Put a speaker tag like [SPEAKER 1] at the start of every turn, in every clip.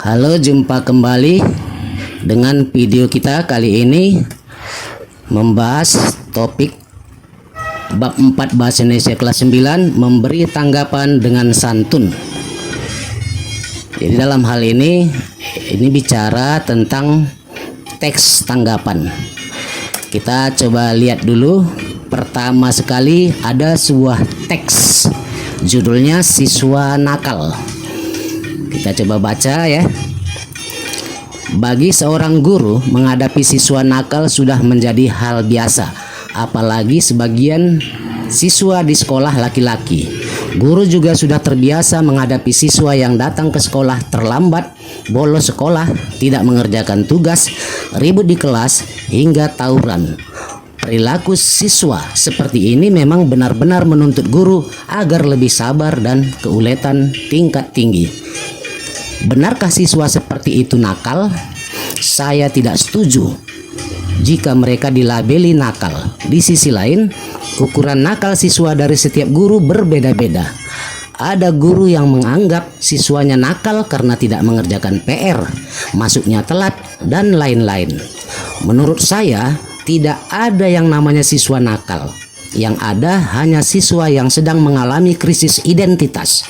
[SPEAKER 1] Halo, jumpa kembali dengan video kita kali ini membahas topik bab 4 bahasa Indonesia kelas 9, memberi tanggapan dengan santun. Jadi dalam hal ini bicara tentang teks tanggapan. Kita coba lihat dulu. Pertama sekali ada sebuah teks, judulnya Siswa Nakal. Kita coba baca ya. Bagi seorang guru, menghadapi siswa nakal sudah menjadi hal biasa, apalagi sebagian siswa di sekolah laki-laki. Guru juga sudah terbiasa menghadapi siswa yang datang ke sekolah terlambat, bolos sekolah, tidak mengerjakan tugas, ribut di kelas, hingga tawuran. Perilaku siswa seperti ini memang benar-benar menuntut guru agar lebih sabar dan keuletan tingkat tinggi. Benarkah siswa seperti itu nakal? Saya tidak setuju jika mereka dilabeli nakal. Di sisi lain, ukuran nakal siswa dari setiap guru berbeda-beda. Ada guru yang menganggap siswanya nakal karena tidak mengerjakan PR, masuknya telat, dan lain-lain. Menurut saya, tidak ada yang namanya siswa nakal. Yang ada hanya siswa yang sedang mengalami krisis identitas.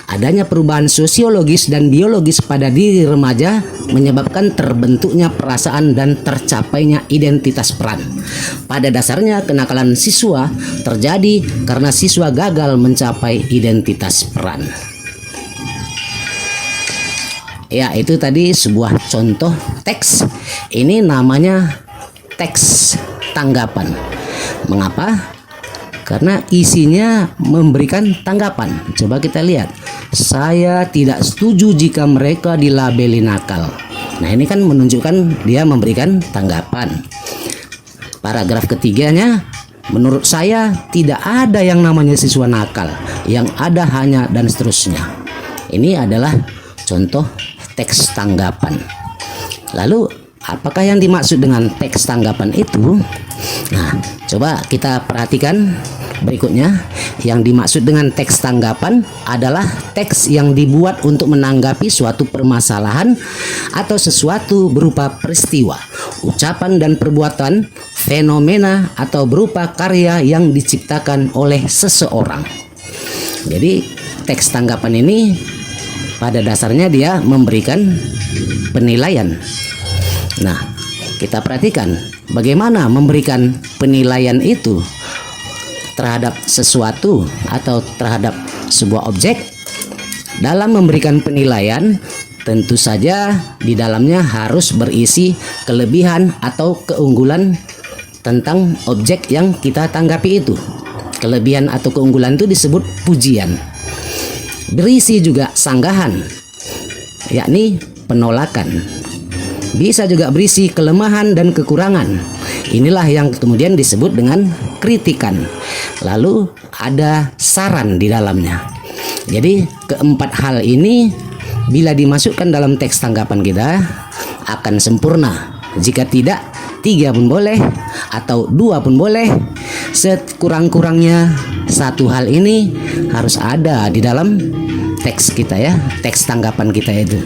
[SPEAKER 1] Adanya perubahan sosiologis dan biologis pada diri remaja menyebabkan terbentuknya perasaan dan tercapainya identitas peran. Pada dasarnya kenakalan siswa terjadi karena siswa gagal mencapai identitas peran. Ya, itu tadi sebuah contoh teks. Ini namanya teks tanggapan. Mengapa? Karena isinya memberikan tanggapan. Coba kita lihat. Saya tidak setuju jika mereka dilabeli nakal. Nah, ini kan menunjukkan dia memberikan tanggapan. Paragraf ketiganya, menurut saya tidak ada yang namanya siswa nakal. Yang ada hanya dan seterusnya. Ini adalah contoh teks tanggapan. Lalu, apakah yang dimaksud dengan teks tanggapan itu? Nah, coba kita perhatikan berikutnya. Yang dimaksud dengan teks tanggapan adalah teks yang dibuat untuk menanggapi suatu permasalahan atau sesuatu berupa peristiwa, ucapan dan perbuatan, fenomena atau berupa karya yang diciptakan oleh seseorang. Jadi teks tanggapan ini pada dasarnya dia memberikan penilaian. Nah, kita perhatikan bagaimana memberikan penilaian itu terhadap sesuatu atau terhadap sebuah objek. Dalam memberikan penilaian, tentu saja di dalamnya harus berisi kelebihan atau keunggulan tentang objek yang kita tanggapi itu. Kelebihan atau keunggulan itu disebut pujian. Berisi juga sanggahan, yakni penolakan. Bisa juga berisi kelemahan dan kekurangan. Inilah yang kemudian disebut dengan kritikan. Lalu ada saran di dalamnya. Jadi keempat hal ini bila dimasukkan dalam teks tanggapan kita akan sempurna. Jika tidak, 3 pun boleh atau 2 pun boleh. Sekurang-kurangnya satu hal ini harus ada di dalam teks kita ya, teks tanggapan kita itu.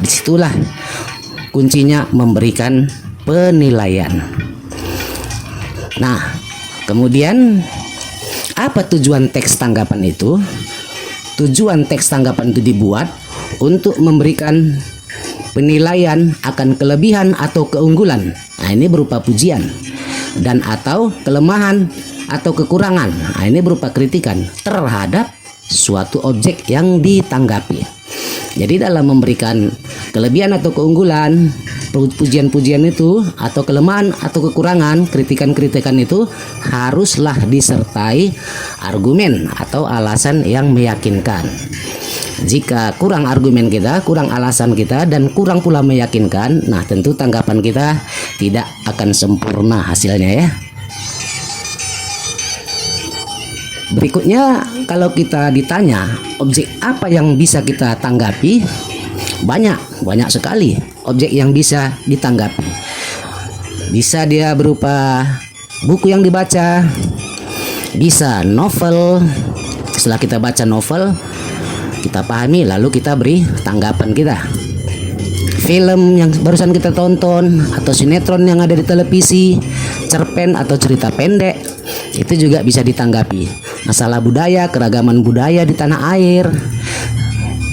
[SPEAKER 1] Disitulah kuncinya memberikan penilaian. Nah, kemudian apa tujuan teks tanggapan itu? Tujuan teks tanggapan itu dibuat untuk memberikan penilaian akan kelebihan atau keunggulan. Nah, ini berupa pujian, dan atau kelemahan atau kekurangan. Nah, ini berupa kritikan terhadap suatu objek yang ditanggapi. Jadi dalam memberikan kelebihan atau keunggulan, pujian-pujian itu atau kelemahan atau kekurangan, kritikan-kritikan itu haruslah disertai argumen atau alasan yang meyakinkan. Jika kurang argumen kita, kurang alasan kita, dan kurang pula meyakinkan, nah tentu tanggapan kita tidak akan sempurna hasilnya ya. Berikutnya, kalau kita ditanya objek apa yang bisa kita tanggapi, banyak sekali objek yang bisa ditanggapi. Bisa dia berupa buku yang dibaca, bisa novel. Setelah kita baca novel, kita pahami lalu kita beri tanggapan kita. film yang barusan kita tonton, atau sinetron yang ada di televisi, cerpen atau cerita pendek, itu juga bisa ditanggapi. Masalah budaya, keragaman budaya di tanah air,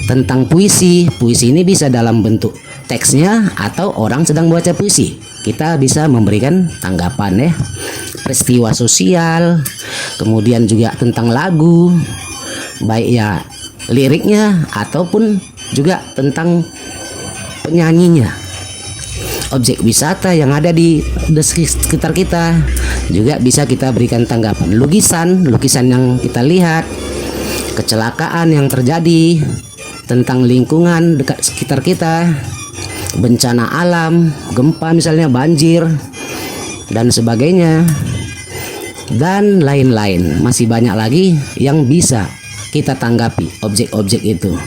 [SPEAKER 1] tentang puisi ini bisa dalam bentuk teksnya atau orang sedang baca puisi, kita bisa memberikan tanggapan ya. Peristiwa sosial, kemudian juga tentang lagu, baik ya liriknya ataupun juga tentang penyanyinya. Objek wisata yang ada di sekitar kita juga bisa kita berikan tanggapan. Lukisan yang kita lihat, kecelakaan yang terjadi, tentang lingkungan dekat sekitar kita, bencana alam, gempa misalnya, banjir dan sebagainya, dan lain-lain. Masih banyak lagi yang bisa kita tanggapi objek-objek itu.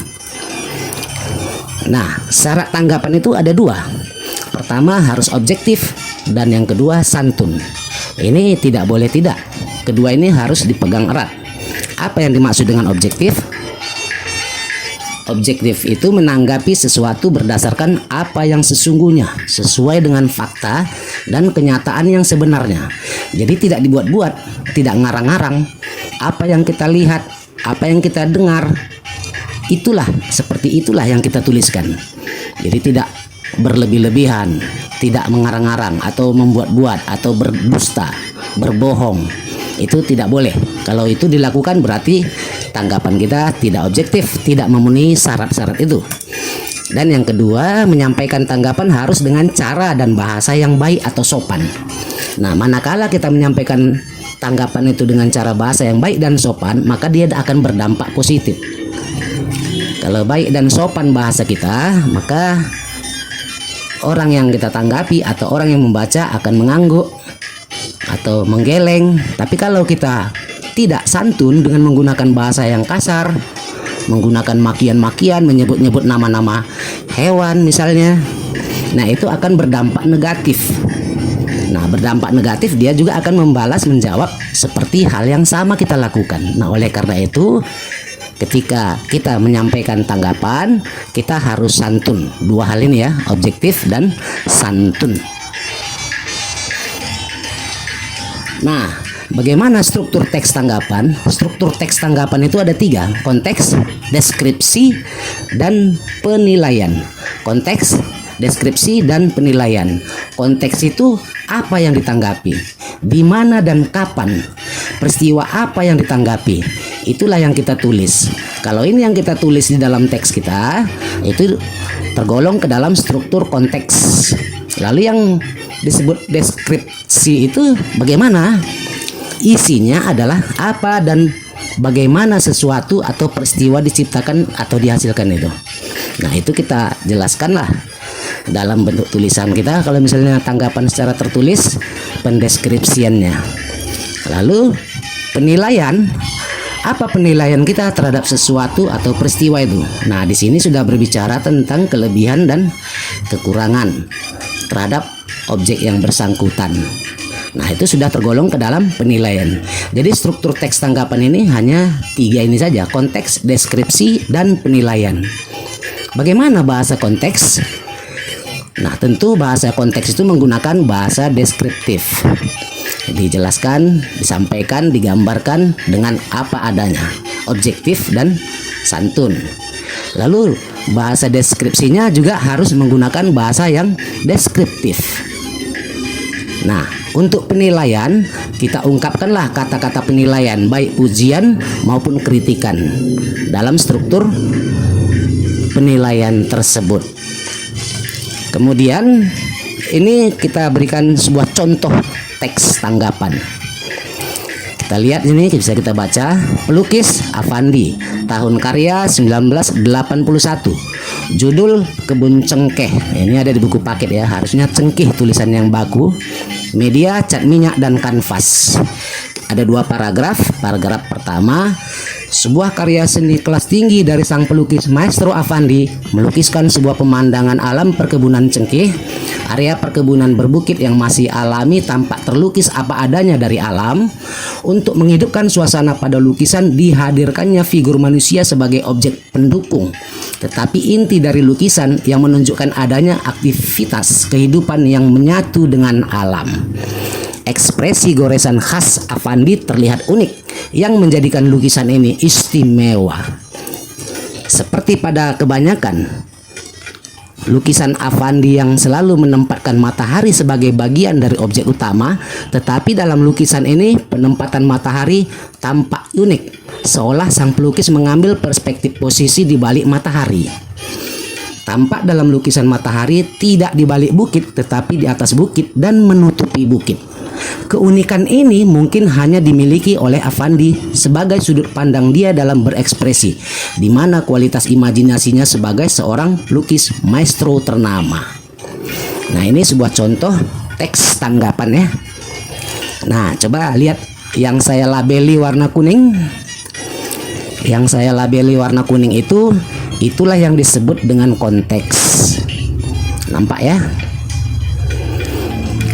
[SPEAKER 1] Nah, syarat tanggapan itu ada dua. Pertama harus objektif, dan yang kedua santun. Ini tidak boleh tidak. Kedua ini harus dipegang erat. Apa yang dimaksud dengan objektif? Objektif itu menanggapi sesuatu berdasarkan apa yang sesungguhnya, sesuai dengan fakta dan kenyataan yang sebenarnya. Jadi tidak dibuat-buat, tidak ngarang-ngarang. Apa yang kita lihat, apa yang kita dengar, seperti itulah yang kita tuliskan. Jadi tidak berlebih-lebihan, tidak mengarang-arang atau membuat-buat atau berdusta, berbohong. Itu tidak boleh. Kalau itu dilakukan berarti tanggapan kita tidak objektif, tidak memenuhi syarat-syarat itu. Dan yang kedua, menyampaikan tanggapan harus dengan cara dan bahasa yang baik atau sopan. Nah, manakala kita menyampaikan tanggapan itu dengan cara bahasa yang baik dan sopan, maka dia akan berdampak positif. Kalau baik dan sopan bahasa kita, maka orang yang kita tanggapi atau orang yang membaca akan mengangguk atau menggeleng. Tapi kalau kita tidak santun dengan menggunakan bahasa yang kasar, menggunakan makian-makian, menyebut-nyebut nama-nama hewan misalnya, nah itu akan berdampak negatif. Nah, berdampak negatif, dia juga akan membalas, menjawab seperti hal yang sama kita lakukan. Nah, oleh karena itu, ketika kita menyampaikan tanggapan, kita harus santun. Dua hal ini ya, objektif dan santun. Nah, bagaimana struktur teks tanggapan? Struktur teks tanggapan itu ada 3: konteks, deskripsi, dan penilaian. Konteks, deskripsi, dan penilaian. Konteks itu apa yang ditanggapi, di mana dan kapan, peristiwa apa yang ditanggapi, itulah yang kita tulis. Kalau ini yang kita tulis di dalam teks kita, itu tergolong ke dalam struktur konteks. Lalu yang disebut deskripsi itu bagaimana? Isinya adalah apa dan bagaimana sesuatu atau peristiwa diciptakan atau dihasilkan itu. Nah, itu kita jelaskanlah dalam bentuk tulisan kita. Kalau misalnya tanggapan secara tertulis, pendeskripsiannya. Lalu penilaian, apa penilaian kita terhadap sesuatu atau peristiwa itu. Nah, di sini sudah berbicara tentang kelebihan dan kekurangan terhadap objek yang bersangkutan. Nah, itu sudah tergolong ke dalam penilaian. Jadi struktur teks tanggapan ini hanya 3 ini saja: konteks, deskripsi, dan penilaian. Bagaimana bahasa konteks? Nah, tentu bahasa konteks itu menggunakan bahasa deskriptif. Dijelaskan, disampaikan, digambarkan dengan apa adanya, objektif dan santun. Lalu bahasa deskripsinya juga harus menggunakan bahasa yang deskriptif. Nah, untuk penilaian, kita ungkapkanlah kata-kata penilaian, baik pujian maupun kritikan dalam struktur penilaian tersebut. Kemudian ini kita berikan sebuah contoh teks tanggapan. Kita lihat ini, bisa kita baca. Pelukis Afandi, tahun karya 1981. Judul Kebun Cengkeh. Ini ada di buku paket ya, harusnya cengkih tulisan yang baku. Media cat minyak dan kanvas. Ada 2 paragraf. Paragraf pertama, Sebuah karya seni kelas tinggi dari sang pelukis Maestro Affandi melukiskan sebuah pemandangan alam perkebunan cengkeh. Area perkebunan berbukit yang masih alami tampak terlukis apa adanya dari alam. Untuk menghidupkan suasana pada lukisan dihadirkannya figur manusia sebagai objek pendukung. Tetapi inti dari lukisan yang menunjukkan adanya aktivitas kehidupan yang menyatu dengan alam. Ekspresi goresan khas Affandi terlihat unik yang menjadikan lukisan ini istimewa. Seperti pada kebanyakan lukisan Affandi yang selalu menempatkan matahari sebagai bagian dari objek utama, tetapi dalam lukisan ini penempatan matahari tampak unik, seolah sang pelukis mengambil perspektif posisi di balik matahari. Tampak dalam lukisan matahari tidak di balik bukit, tetapi di atas bukit dan menutupi bukit. Keunikan ini mungkin hanya dimiliki oleh Affandi sebagai sudut pandang dia dalam berekspresi, di mana kualitas imajinasinya sebagai seorang pelukis maestro ternama. Nah, ini sebuah contoh teks tanggapan ya. Nah, coba lihat yang saya labeli warna kuning. Yang saya labeli warna kuning itulah yang disebut dengan konteks. Nampak ya?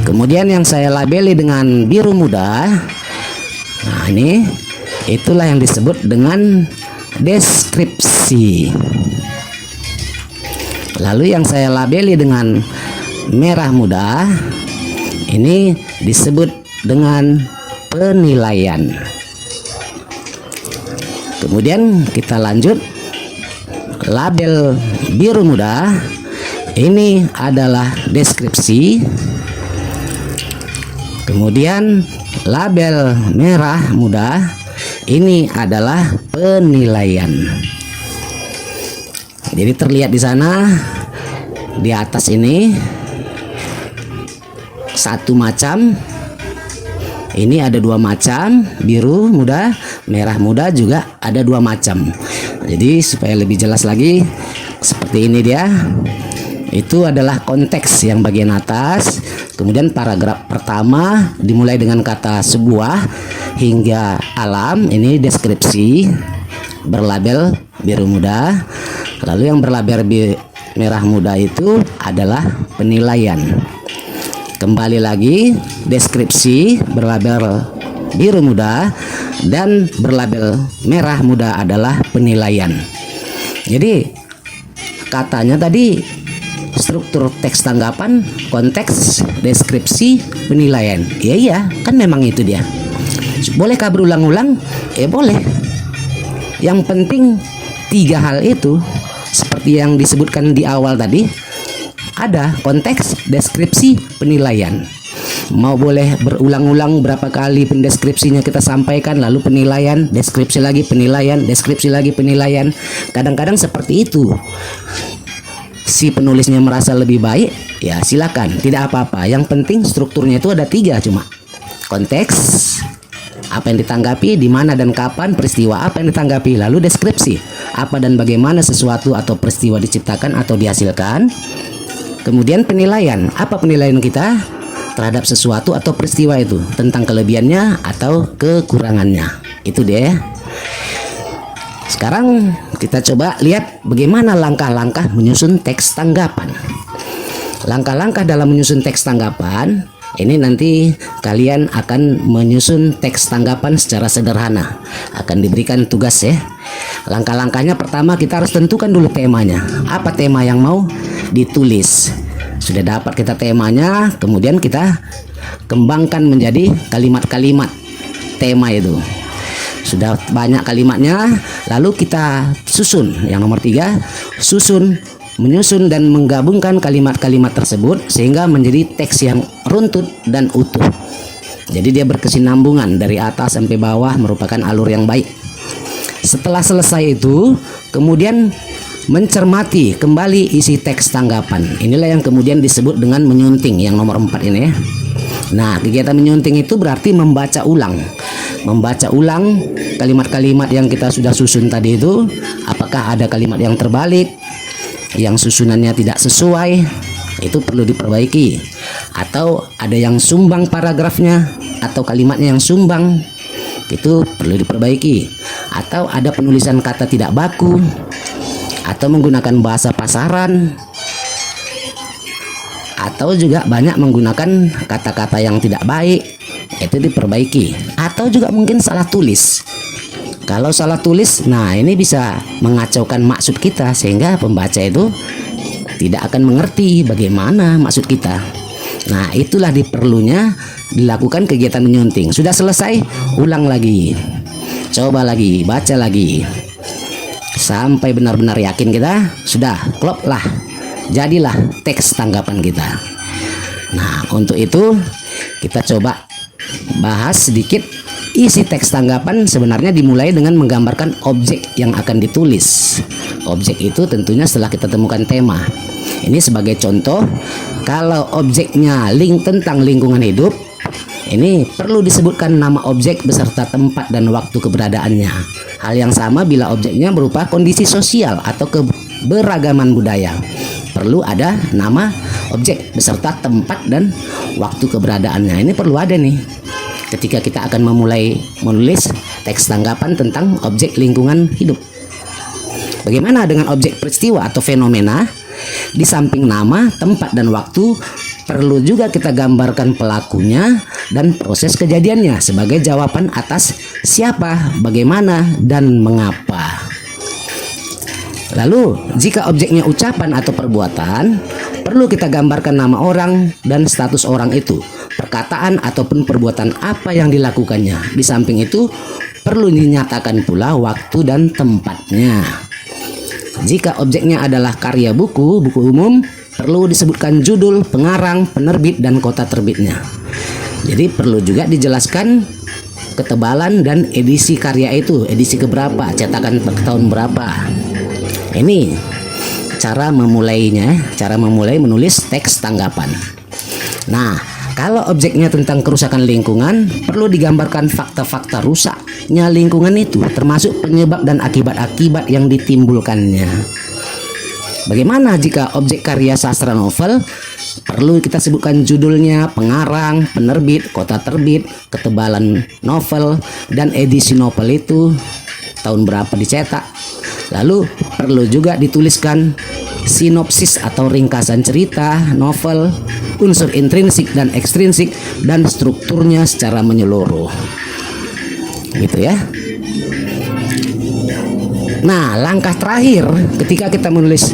[SPEAKER 1] Kemudian yang saya labeli dengan biru muda, nah ini itulah yang disebut dengan deskripsi. Lalu yang saya labeli dengan merah muda, ini disebut dengan penilaian. Kemudian kita lanjut, label biru muda ini adalah deskripsi. Kemudian label merah muda ini adalah penilaian. Jadi terlihat di sana di atas ini satu macam. Ini ada dua macam, biru muda, merah muda juga ada dua macam. Jadi supaya lebih jelas lagi, seperti ini dia. Itu adalah konteks yang bagian atas. Kemudian paragraf pertama dimulai dengan kata sebuah hingga alam, ini deskripsi berlabel biru muda. Lalu yang berlabel merah muda itu adalah penilaian. Kembali lagi, deskripsi berlabel biru muda dan berlabel merah muda adalah penilaian. Jadi katanya tadi struktur teks tanggapan, konteks, deskripsi, penilaian. Iya, kan memang itu dia. Bolehkah berulang-ulang? Boleh. Yang penting tiga hal itu seperti yang disebutkan di awal tadi, ada konteks, deskripsi, penilaian. Mau boleh berulang-ulang berapa kali pendeskripsinya kita sampaikan, lalu penilaian, deskripsi lagi, penilaian, deskripsi lagi, penilaian. Kadang-kadang seperti itu. Si penulisnya merasa lebih baik, ya silakan, tidak apa-apa. Yang penting strukturnya itu ada tiga cuma. Konteks, apa yang ditanggapi, di mana dan kapan, peristiwa apa yang ditanggapi, lalu deskripsi, apa dan bagaimana sesuatu atau peristiwa diciptakan atau dihasilkan. Kemudian penilaian, apa penilaian kita terhadap sesuatu atau peristiwa itu, tentang kelebihannya atau kekurangannya. Itu deh. Sekarang kita coba lihat bagaimana langkah-langkah menyusun teks tanggapan. Langkah-langkah dalam menyusun teks tanggapan, ini nanti kalian akan menyusun teks tanggapan secara sederhana. Akan diberikan tugas ya. Langkah-langkahnya pertama kita harus tentukan dulu temanya. Apa tema yang mau ditulis? Sudah dapat kita temanya, kemudian kita kembangkan menjadi kalimat-kalimat tema itu. Sudah banyak kalimatnya, lalu kita susun. Yang nomor 3, susun, menyusun dan menggabungkan kalimat-kalimat tersebut sehingga menjadi teks yang runtut dan utuh. Jadi dia berkesinambungan dari atas sampai bawah, merupakan alur yang baik. Setelah selesai itu, kemudian mencermati kembali isi teks tanggapan. Inilah yang kemudian disebut dengan menyunting, yang nomor 4 ini ya. Nah, kegiatan menyunting itu berarti membaca ulang kalimat-kalimat yang kita sudah susun tadi itu. Apakah ada kalimat yang terbalik, yang susunannya tidak sesuai, itu perlu diperbaiki. Atau ada yang sumbang paragrafnya atau kalimatnya yang sumbang, itu perlu diperbaiki. atau ada penulisan kata tidak baku, atau menggunakan bahasa pasaran, atau juga banyak menggunakan kata-kata yang tidak baik, itu diperbaiki. Atau juga mungkin salah tulis. Kalau salah tulis, nah ini bisa mengacaukan maksud kita sehingga pembaca itu tidak akan mengerti bagaimana maksud kita. Nah, itulah diperlunya dilakukan kegiatan menyunting. Sudah selesai, ulang lagi, coba lagi, baca lagi, sampai benar-benar yakin kita sudah klop lah, jadilah teks tanggapan kita. Nah, untuk itu kita coba bahas sedikit isi teks tanggapan. Sebenarnya dimulai dengan menggambarkan objek yang akan ditulis. Objek itu tentunya setelah kita temukan tema. Ini sebagai contoh, kalau objeknya tentang lingkungan hidup, ini perlu disebutkan nama objek beserta tempat dan waktu keberadaannya. Hal yang sama bila objeknya berupa kondisi sosial atau keberagaman budaya. Perlu ada nama objek beserta tempat dan waktu keberadaannya. Ini perlu ada nih ketika kita akan memulai menulis teks tanggapan tentang objek lingkungan hidup. Bagaimana dengan objek peristiwa atau fenomena? Di samping nama, tempat, dan waktu, perlu juga kita gambarkan pelakunya dan proses kejadiannya sebagai jawaban atas siapa, bagaimana, dan mengapa. Lalu, jika objeknya ucapan atau perbuatan, perlu kita gambarkan nama orang dan status orang itu, perkataan ataupun perbuatan apa yang dilakukannya. Di samping itu, perlu dinyatakan pula waktu dan tempatnya. Jika objeknya adalah karya buku umum, perlu disebutkan judul, pengarang, penerbit, dan kota terbitnya. Jadi perlu juga dijelaskan ketebalan dan edisi karya itu, edisi keberapa, cetakan tahun berapa. Ini cara memulainya, cara memulai menulis teks tanggapan. Nah, kalau objeknya tentang kerusakan lingkungan, perlu digambarkan fakta-fakta rusaknya lingkungan itu, termasuk penyebab dan akibat-akibat yang ditimbulkannya. Bagaimana jika objek karya sastra novel? Perlu kita sebutkan judulnya, pengarang, penerbit, kota terbit, ketebalan novel, dan edisi novel itu tahun berapa dicetak. Lalu perlu juga dituliskan sinopsis atau ringkasan cerita novel, unsur intrinsik dan ekstrinsik, dan strukturnya secara menyeluruh. Gitu ya. Nah, langkah terakhir ketika kita menulis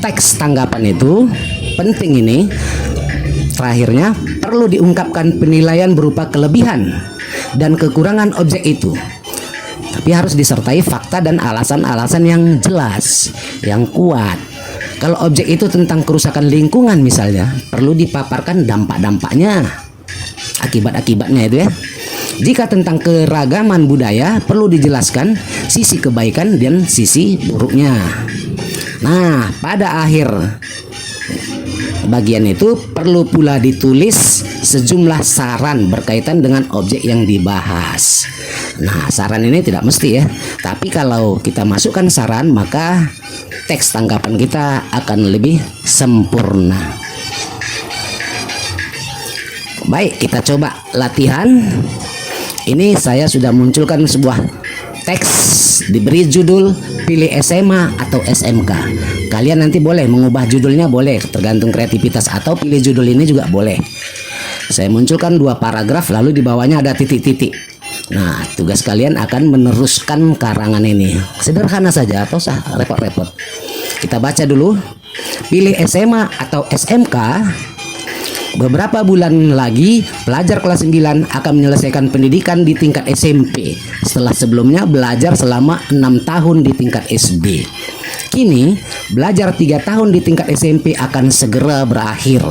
[SPEAKER 1] teks tanggapan itu penting ini. Terakhirnya perlu diungkapkan penilaian berupa kelebihan dan kekurangan objek itu. Tapi harus disertai fakta dan alasan-alasan yang jelas, yang kuat. Kalau objek itu tentang kerusakan lingkungan misalnya, perlu dipaparkan dampak-dampaknya, akibat-akibatnya itu ya. Jika tentang keragaman budaya, perlu dijelaskan sisi kebaikan dan sisi buruknya. Nah, pada akhir bagian itu perlu pula ditulis sejumlah saran berkaitan dengan objek yang dibahas. Nah, saran ini tidak mesti ya, tapi kalau kita masukkan saran, maka teks tanggapan kita akan lebih sempurna. Baik, kita coba latihan. Ini saya sudah munculkan sebuah teks, diberi judul pilih SMA atau SMK. Kalian nanti boleh mengubah judulnya, boleh, tergantung kreativitas, atau pilih judul ini juga boleh. Saya munculkan 2 paragraf, lalu di bawahnya ada titik-titik. Nah, tugas kalian akan meneruskan karangan ini. Sederhana saja, atau usah repot-repot. Kita baca dulu. Pilih SMA atau SMK. Beberapa bulan lagi, pelajar kelas 9 akan menyelesaikan pendidikan di tingkat SMP setelah sebelumnya belajar selama 6 tahun di tingkat SD. Kini, belajar 3 tahun di tingkat SMP akan segera berakhir.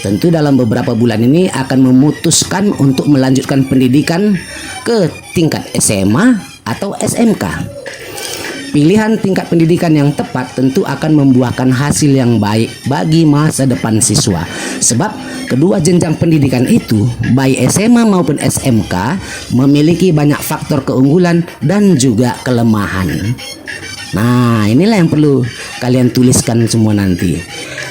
[SPEAKER 1] Tentu dalam beberapa bulan ini akan memutuskan untuk melanjutkan pendidikan ke tingkat SMA atau SMK. Pilihan tingkat pendidikan yang tepat tentu akan membuahkan hasil yang baik bagi masa depan siswa. Sebab kedua jenjang pendidikan itu, baik SMA maupun SMK, memiliki banyak faktor keunggulan dan juga kelemahan. Nah, inilah yang perlu kalian tuliskan semua nanti.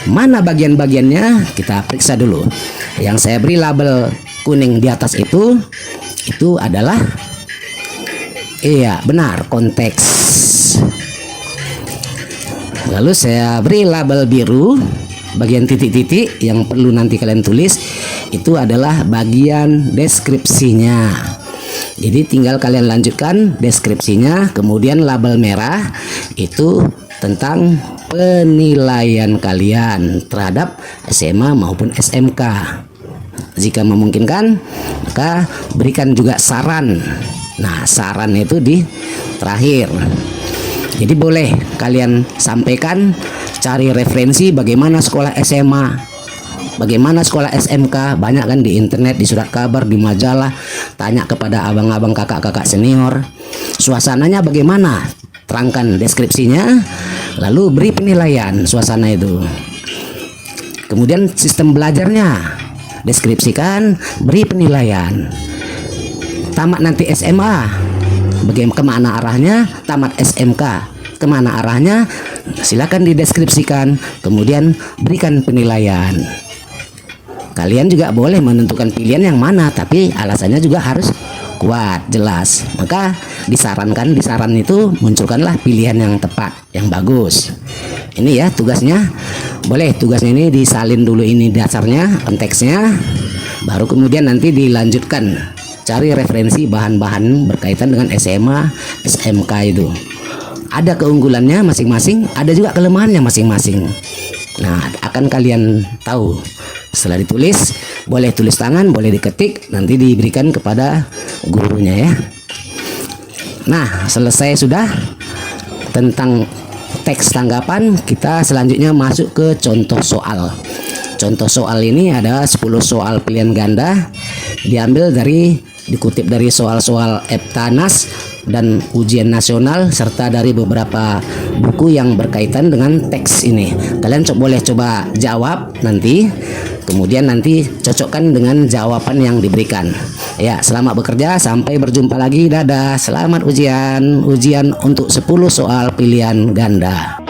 [SPEAKER 1] Mana bagian-bagiannya? Kita periksa dulu. Yang saya beri label kuning di atas itu adalah Iya, benar, konteks. Lalu saya beri label biru. Bagian titik-titik yang perlu nanti kalian tulis itu adalah bagian deskripsinya. Jadi tinggal kalian lanjutkan deskripsinya, kemudian label merah itu tentang penilaian kalian terhadap SMA maupun SMK. Jika memungkinkan, maka berikan juga saran. Nah, saran itu di terakhir. Jadi boleh kalian sampaikan, cari referensi bagaimana sekolah SMA, bagaimana sekolah SMK, banyak kan di internet, di surat kabar, di majalah. Tanya kepada abang-abang, kakak-kakak senior, suasananya bagaimana, terangkan deskripsinya, lalu beri penilaian suasana itu. Kemudian sistem belajarnya deskripsikan, beri penilaian. Tamat nanti SMA, bagaimana, kemana arahnya, tamat SMK kemana arahnya, silakan dideskripsikan, kemudian berikan penilaian. Kalian juga boleh menentukan pilihan yang mana, tapi alasannya juga harus kuat, jelas. Maka disarankan, di saran itu munculkanlah pilihan yang tepat, yang bagus. Ini ya tugasnya. Boleh tugasnya ini disalin dulu, ini dasarnya, konteksnya, baru kemudian nanti dilanjutkan. Cari referensi bahan-bahan berkaitan dengan SMA, SMK itu. Ada keunggulannya masing-masing, ada juga kelemahannya masing-masing. Nah, akan kalian tahu setelah ditulis. Boleh tulis tangan, boleh diketik, nanti diberikan kepada gurunya ya. Nah, selesai sudah tentang teks tanggapan. Kita selanjutnya masuk ke contoh soal. Contoh soal ini ada 10 soal pilihan ganda, dikutip dari soal-soal Eptanas dan ujian nasional, serta dari beberapa buku yang berkaitan dengan teks ini. Kalian boleh coba jawab nanti, kemudian nanti cocokkan dengan jawaban yang diberikan. Ya, selamat bekerja, sampai berjumpa lagi, dadah. Selamat ujian untuk 10 soal pilihan ganda.